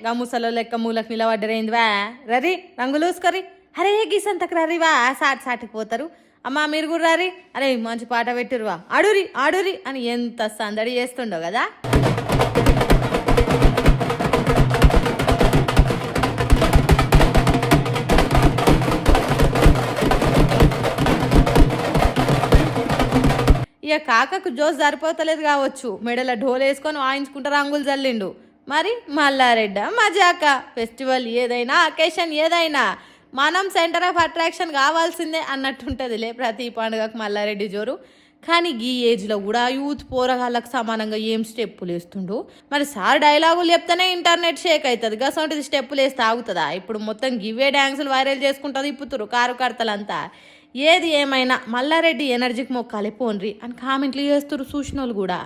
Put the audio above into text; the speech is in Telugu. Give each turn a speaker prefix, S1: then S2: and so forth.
S1: గా ముసలో లెక్క మూలకు నిలబడ్డరేందివా రరి రంగులూసుకరి అరే గీసంతకు రరివా సాటికి పోతారు అమ్మా మీరు కూడా రారి అరే మంచి పాట పెట్టిరువా ఆడురి ఆడురి అని ఎంత సందడి చేస్తుండో కదా. ఇక కాకకు జోస్ సరిపోతలేదు కావచ్చు, మెడల ఢోలేసుకొని వాయించుకుంటూ రంగులు చల్లిండు. మరి మల్లారెడ్డ మజాక ఫెస్టివల్ ఏదైనా అకేషన్ ఏదైనా మనం సెంటర్ ఆఫ్ అట్రాక్షన్ కావాల్సిందే అన్నట్టుంటుందిలే ప్రతి పండుగకు మల్లారెడ్డి జోరు. కానీ ఈ ఏజ్లో కూడా యూత్ పోరగాళ్ళకు సమానంగా ఏం స్టెప్పులు వేస్తుండు. మరి సార్ డైలాగులు చెప్తేనే ఇంటర్నెట్ షేక్ అవుతుంది, గసంటిది స్టెప్పులు వేస్తే ఆగుతుందా? ఇప్పుడు మొత్తం గివే డ్యాన్సులు వైరల్ చేసుకుంటుంది ఇప్పుతురు కారు కడతలంతా. ఏది ఏమైనా మల్లారెడ్డి ఎనర్జీకి మొక్కాలి పోన్రి అని కామెంట్లు చేస్తున్నారు చూసిన వాళ్ళు కూడా.